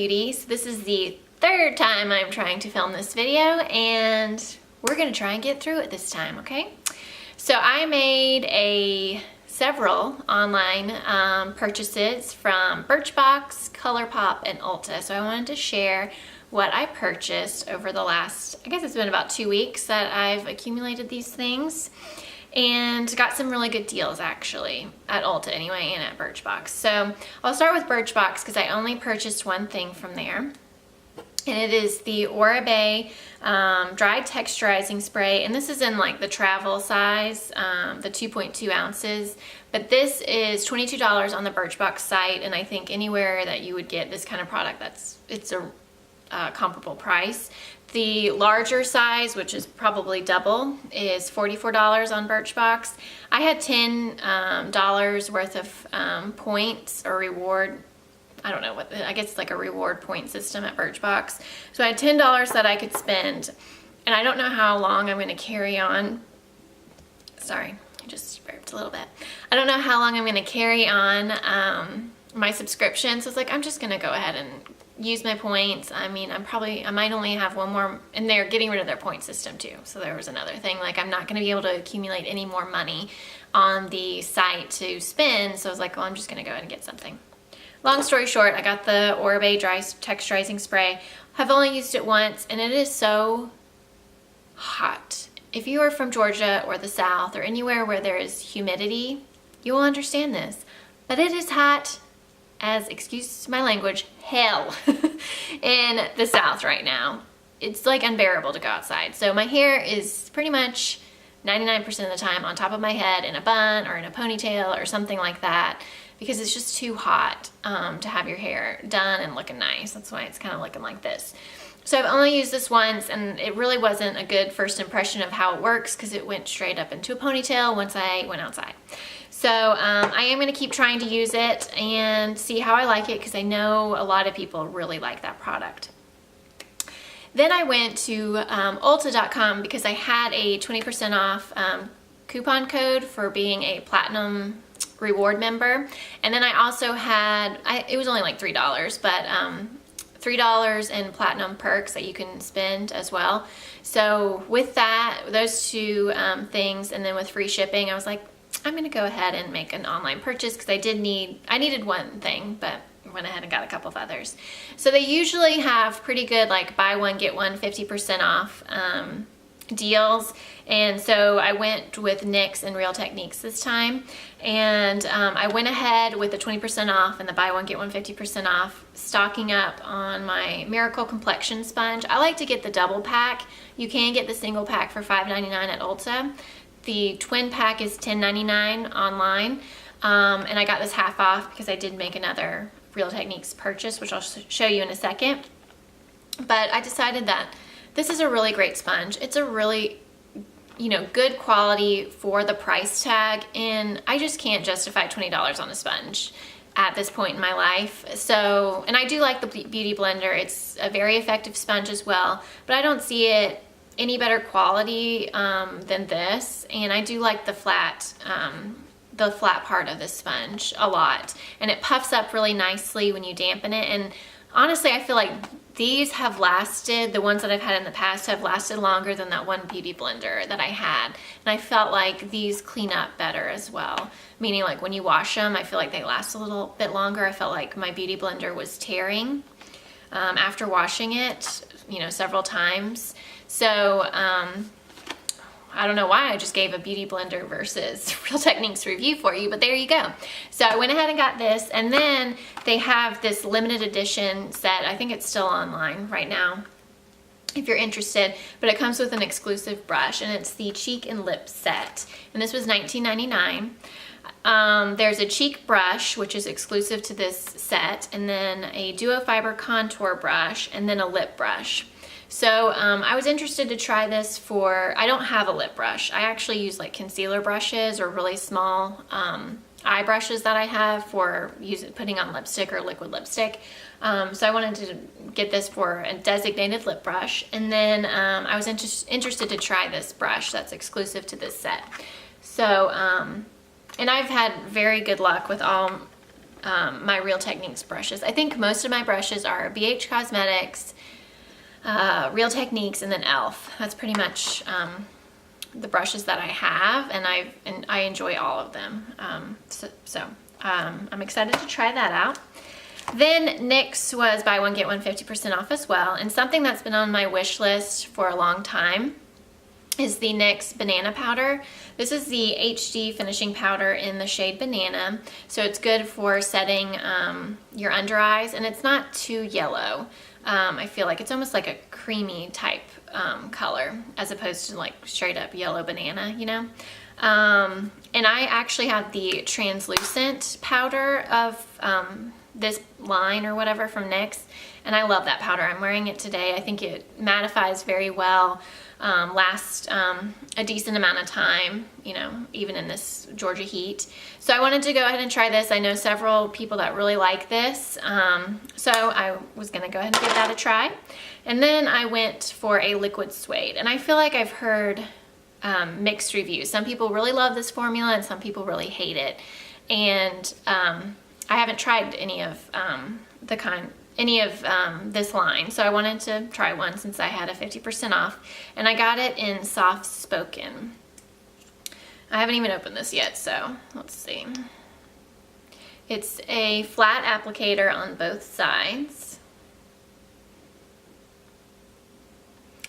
Beauty. So this is the third time I'm trying to film this video, and we're gonna try and get through it this time, okay? So I made several online purchases from Birchbox, ColourPop, and Ulta. So I wanted to share what I purchased over the last, I guess it's been about 2 weeks that I've accumulated these things, and got some really good deals actually at Ulta anyway, and at Birchbox. So I'll start with Birchbox because I only purchased one thing from there, and it is the Oribe Dry Texturizing Spray, and this is in like the travel size, the 2.2 ounces, but this is $22 on the Birchbox site, and I think anywhere that you would get this kind of product, it's a comparable price. The larger size, which is probably double, is $44 on Birchbox. I had $10 worth of points or reward. I don't know what, I guess it's like a reward point system at Birchbox. So I had $10 that I could spend, and I don't know how long I'm going to carry on. Sorry, I just burped a little bit. I don't know how long I'm going to carry on my subscription, so it's like I'm just going to go ahead and use my points. I mean, I might only have one more, and they're getting rid of their point system too. So there was another thing, like I'm not gonna be able to accumulate any more money on the site to spend. So I was like, well, I'm just gonna go ahead and get something. Long story short, I got the Oribe Dry Texturizing Spray. I've only used it once, and it is so hot. If you are from Georgia or the South or anywhere where there is humidity, you will understand this, but it is hot as, excuse my language, hell in the South right now. It's like unbearable to go outside. So my hair is pretty much 99% of the time on top of my head in a bun or in a ponytail or something like that, because it's just too hot to have your hair done and looking nice. That's why it's kind of looking like this. So I've only used this once, and it really wasn't a good first impression of how it works because it went straight up into a ponytail once I went outside. So I am going to keep trying to use it and see how I like it, because I know a lot of people really like that product. Then I went to Ulta.com because I had a 20% off coupon code for being a Platinum Reward member. And then I also had, it was only like $3, but $3 in Platinum perks that you can spend as well. So with that, those two things, and then with free shipping, I was like, I'm gonna go ahead and make an online purchase because I needed one thing, but went ahead and got a couple of others. So they usually have pretty good like buy one get one 50% off deals, and so I went with NYX and Real Techniques this time, and I went ahead with the 20% off and the buy one get one 50% off, stocking up on my Miracle Complexion Sponge. I like to get the double pack. You can get the single pack for $5.99 at Ulta. The twin pack is $10.99 online, and I got this half off because I did make another Real Techniques purchase, which I'll show you in a second. But I decided that this is a really great sponge. It's a really, good quality for the price tag, and I just can't justify $20 on a sponge at this point in my life. So, and I do like the Beauty Blender. It's a very effective sponge as well, but I don't see it any better quality than this, and I do like the flat part of this sponge a lot, and it puffs up really nicely when you dampen it. And honestly, I feel like these have lasted, the ones that I've had in the past have lasted longer than that one Beauty Blender that I had, and I felt like these clean up better as well, meaning like when you wash them, I feel like they last a little bit longer. I felt like my Beauty Blender was tearing after washing it, several times. So I don't know why I just gave a Beauty Blender versus Real Techniques review for you, but there you go. So I went ahead and got this, and then they have this limited edition set. I think it's still online right now if you're interested, but it comes with an exclusive brush, and it's the Cheek and Lip set, and this was $19.99. There's a cheek brush, which is exclusive to this set, and then a duo fiber contour brush, and then a lip brush. So I was interested to try this for, I don't have a lip brush. I actually use like concealer brushes or really small eye brushes that I have for putting on lipstick or liquid lipstick. So I wanted to get this for a designated lip brush. And then I was interested to try this brush that's exclusive to this set. So, and I've had very good luck with all my Real Techniques brushes. I think most of my brushes are BH Cosmetics, Real Techniques, and then e.l.f. That's pretty much the brushes that I have, and I enjoy all of them. I'm excited to try that out. Then NYX was buy one get one 50% off as well, and something that's been on my wish list for a long time is the NYX Banana Powder. This is the HD finishing powder in the shade Banana, so it's good for setting your under eyes, and it's not too yellow. I feel like it's almost like a creamy type color as opposed to like straight up yellow banana, you know? And I actually have the translucent powder of this line or whatever from NYX, and I love that powder. I'm wearing it today. I think it mattifies very well, lasts a decent amount of time, you know, even in this Georgia heat. So I wanted to go ahead and try this. I know several people that really like this, so I was gonna go ahead and give that a try. And then I went for a liquid suede, and I feel like I've heard mixed reviews. Some people really love this formula and some people really hate it. And I haven't tried any of this line, so I wanted to try one since I had a 50% off, and I got it in Soft Spoken. I haven't even opened this yet, so let's see. It's a flat applicator on both sides.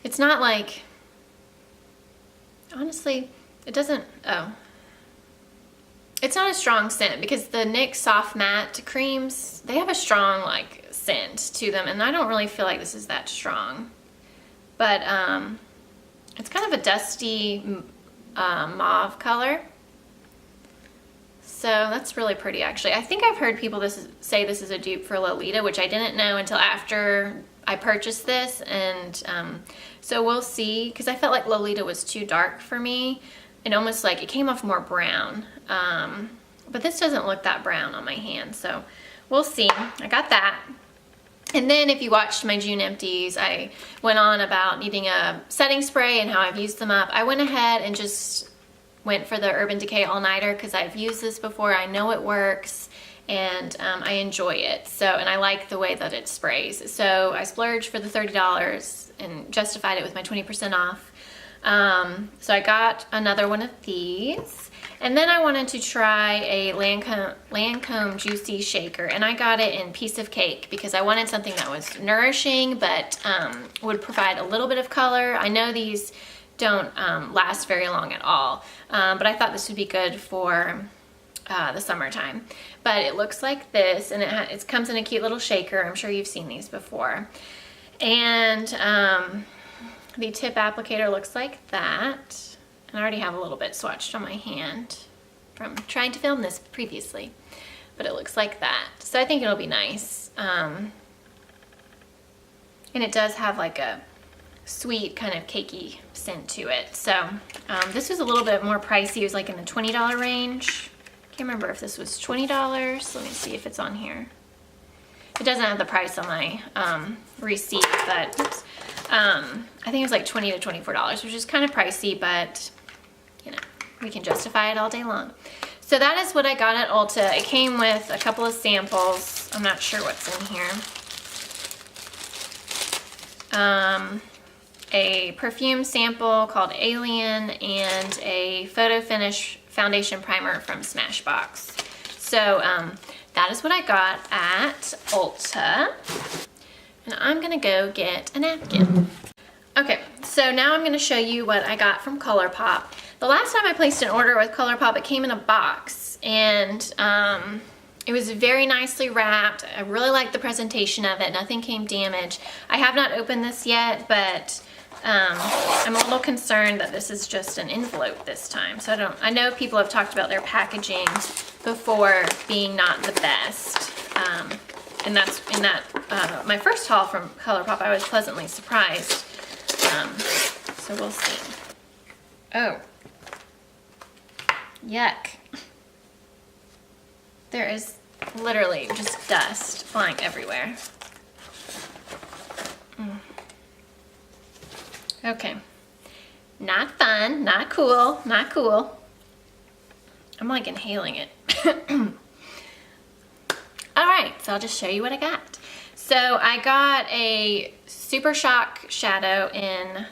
It's not like, honestly, it doesn't, oh. It's not a strong scent because the NYX Soft Matte creams, they have a strong like scent to them, and I don't really feel like this is that strong. But it's kind of a dusty mauve color. So that's really pretty actually. I think I've heard people say this is a dupe for Lolita, which I didn't know until after I purchased this, and so we'll see, because I felt like Lolita was too dark for me. It almost like it came off more brown, but this doesn't look that brown on my hand, so we'll see. I got that. And then if you watched my June empties, I went on about needing a setting spray and how I've used them up. I went ahead and just went for the Urban Decay All-Nighter because I've used this before. I know it works, and I enjoy it. So, and I like the way that it sprays. So I splurged for the $30 and justified it with my 20% off. So I got another one of these, and then I wanted to try a Lancome Juicy Shaker, and I got it in Piece of Cake because I wanted something that was nourishing but would provide a little bit of color. I know these don't last very long at all, but I thought this would be good for the summertime. But it looks like this, and it comes in a cute little shaker. I'm sure you've seen these before. And the tip applicator looks like that. And I already have a little bit swatched on my hand from trying to film this previously. But it looks like that. So I think it'll be nice. And it does have like a sweet kind of cakey scent to it. So this was a little bit more pricey. It was like in the $20 range. Can't remember if this was $20. Let me see if it's on here. It doesn't have the price on my receipt, but oops. I think it was like $20 to $24, which is kind of pricey, but you know, we can justify it all day long. So that is what I got at Ulta. It came with a couple of samples. I'm not sure what's in here. A perfume sample called Alien and a photo finish foundation primer from Smashbox. So that is what I got at Ulta. And I'm gonna go get a napkin. Okay, so now I'm gonna show you what I got from ColourPop. The last time I placed an order with ColourPop, it came in a box, and it was very nicely wrapped. I really liked the presentation of it. Nothing came damaged. I have not opened this yet, but I'm a little concerned that this is just an envelope this time. So I know people have talked about their packaging before being not the best. And that's in that my first haul from ColourPop, I was pleasantly surprised. So we'll see. Oh. Yuck. There is literally just dust flying everywhere. Okay. Not fun, not cool, not cool. I'm like inhaling it. All right, so I'll just show you what I got. So I got a Super Shock shadow in,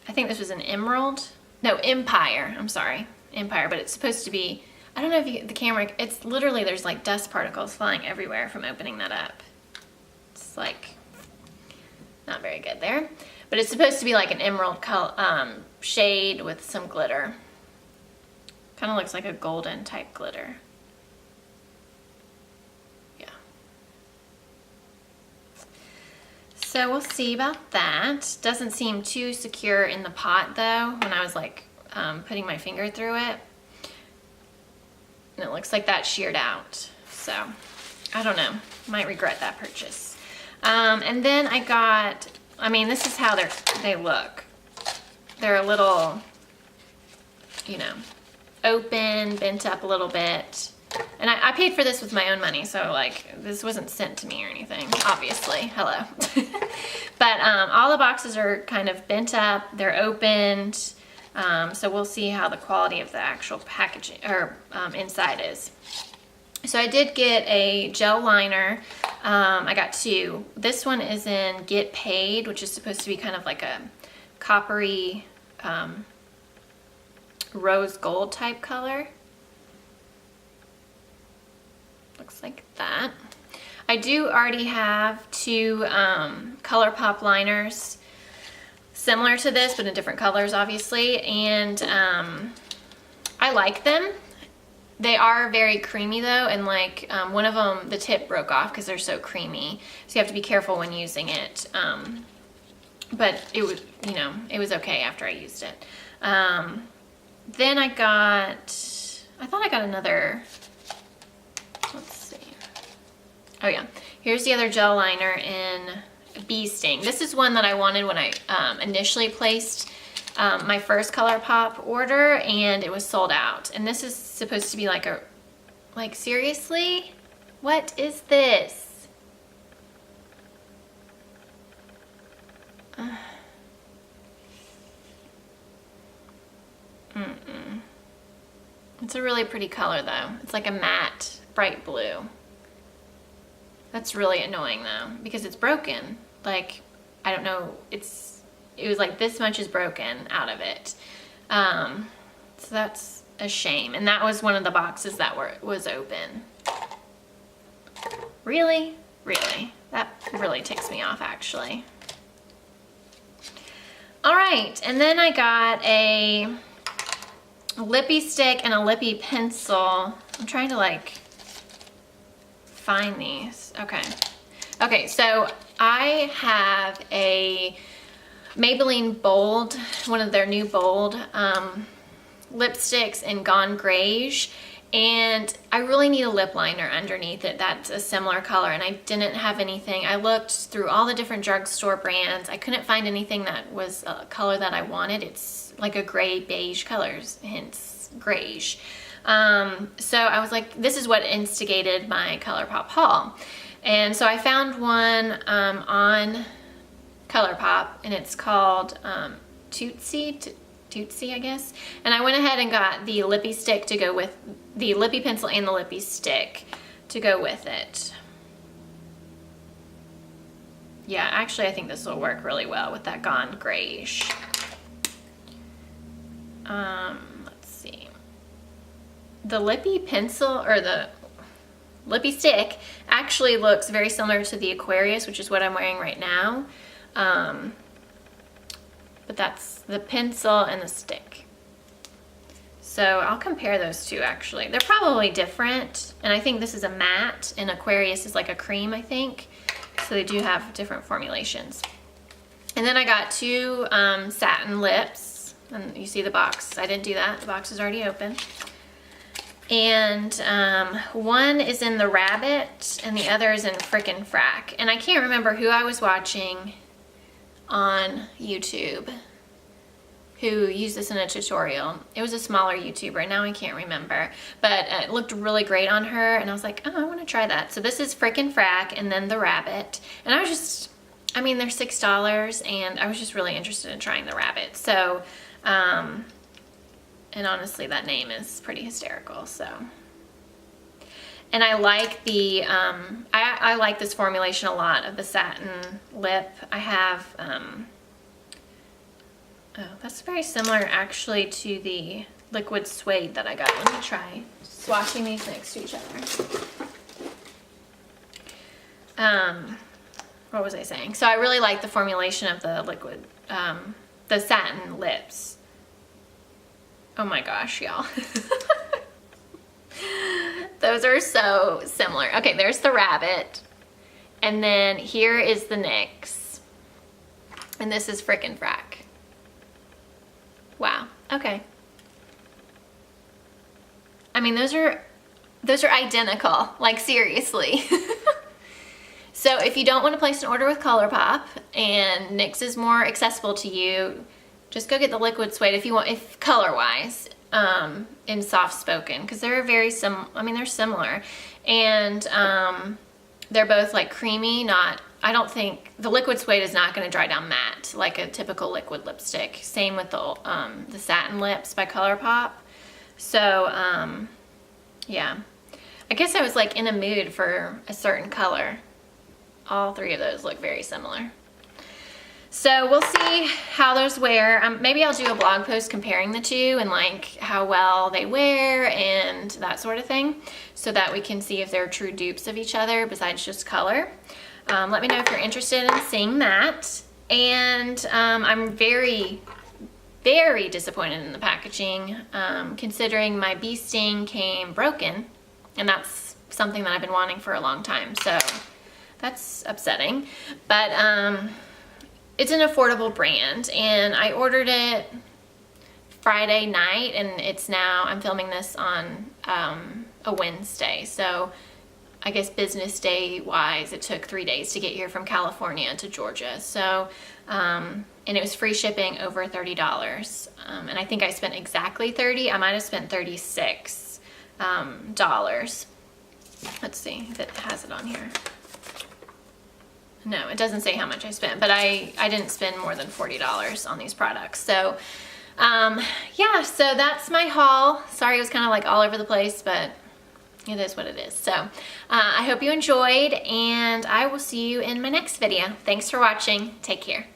I think this was an Emerald. No, Empire, I'm sorry. Empire, but it's supposed to be, I don't know if you, the camera, it's literally, there's like dust particles flying everywhere from opening that up. It's like, not very good there. But it's supposed to be like an emerald color, shade with some glitter. Kind of looks like a golden type glitter. So we'll see about that. Doesn't seem too secure in the pot though, when I was like putting my finger through it. And it looks like that sheared out. So, I don't know. Might regret that purchase. And then I got, I mean, this is how they look. They're a little, you know, open, bent up a little bit. And I paid for this with my own money, so like this wasn't sent to me or anything, obviously. Hello. But all the boxes are kind of bent up, they're opened, so we'll see how the quality of the actual packaging or inside is. So I did get a gel liner. I got two. This one is in Get Paid, which is supposed to be kind of like a coppery rose gold type color. Looks like that. I do already have two ColourPop liners similar to this, but in different colors, obviously, and I like them. They are very creamy though, and like one of them, the tip broke off because they're so creamy, so you have to be careful when using it. But it was, you know, it was okay after I used it. Then I thought I got another. Let's see. Oh yeah, here's the other gel liner in Bee Sting. This is one that I wanted when I initially placed my first ColourPop order, and it was sold out. And this is supposed to be like a, like seriously? What is this? It's a really pretty color though. It's like a matte, bright blue. That's really annoying though, because it's broken. Like, I don't know, it was like this much is broken out of it. So that's a shame. And that was one of the boxes that was open. Really? Really? That really ticks me off actually. All right, and then I got a lippy stick and a lippy pencil. I'm trying to like find these. Okay, so I have a Maybelline Bold, one of their new Bold lipsticks in Gone Greige, and I really need a lip liner underneath it that's a similar color, and I didn't have anything. I looked through all the different drugstore brands. I couldn't find anything that was a color that I wanted. It's like a gray beige colors, hence greige. So I was like, this is what instigated my ColourPop haul. And so I found one on ColourPop, and it's called Tootsie, I guess. And I went ahead and got the lippy stick to go with the lippy pencil and the lippy stick to go with it. Yeah, actually I think this will work really well with that Gone Greige. Let's see. The lippy pencil, or the lippy stick, actually looks very similar to the Aquarius, which is what I'm wearing right now. But that's the pencil and the stick. So I'll compare those two actually. They're probably different, and I think this is a matte and Aquarius is like a cream, I think. So they do have different formulations. And then I got two satin lips, and you see the box. I didn't do that, the box is already open. And one is in the Rabbit and the other is in Frickin' Frack. And I can't remember who I was watching on YouTube who used this in a tutorial. It was a smaller YouTuber, now I can't remember, but it looked really great on her, and I was like, oh, I want to try that. So this is Frickin' Frack and then the Rabbit, and I was just, I mean, they're $6, and I was just really interested in trying the Rabbit. So and honestly that name is pretty hysterical. So, And I like the, I like this formulation a lot of the satin lip. I have, oh, that's very similar actually to the liquid suede that I got. Let me try swatching these next to each other. What was I saying? So I really like the formulation of the liquid, the satin lips. Oh my gosh, y'all. Those are so similar. Okay, there's the rabbit. And then here is the NYX. And this is Frickin' Frack. Wow, okay. I mean, those are identical, like seriously. So if you don't want to place an order with ColourPop and NYX is more accessible to you, just go get the liquid suede if you want, if color-wise, in soft spoken, because they're very they're similar, and they're both like creamy. I don't think the liquid suede is not going to dry down matte like a typical liquid lipstick. Same with the satin lips by ColourPop. So yeah, I guess I was like in a mood for a certain color. All three of those look very similar. So we'll see how those wear. Maybe I'll do a blog post comparing the two and like how well they wear and that sort of thing, so that we can see if they're true dupes of each other besides just color. Let me know if you're interested in seeing that. And I'm very, very disappointed in the packaging, considering my bee sting came broken, and that's something that I've been wanting for a long time. So that's upsetting, but it's an affordable brand, and I ordered it Friday night, and it's now, I'm filming this on a Wednesday, so I guess business day wise it took 3 days to get here from California to Georgia. So and it was free shipping over $30, and I think I spent exactly $30. I might have spent $36 dollars. Let's see if it has it on here. No, it doesn't say how much I spent, but I didn't spend more than $40 on these products. So yeah, so that's my haul. Sorry it was kind of like all over the place, but it is what it is. So I hope you enjoyed, and I will see you in my next video. Thanks for watching. Take care.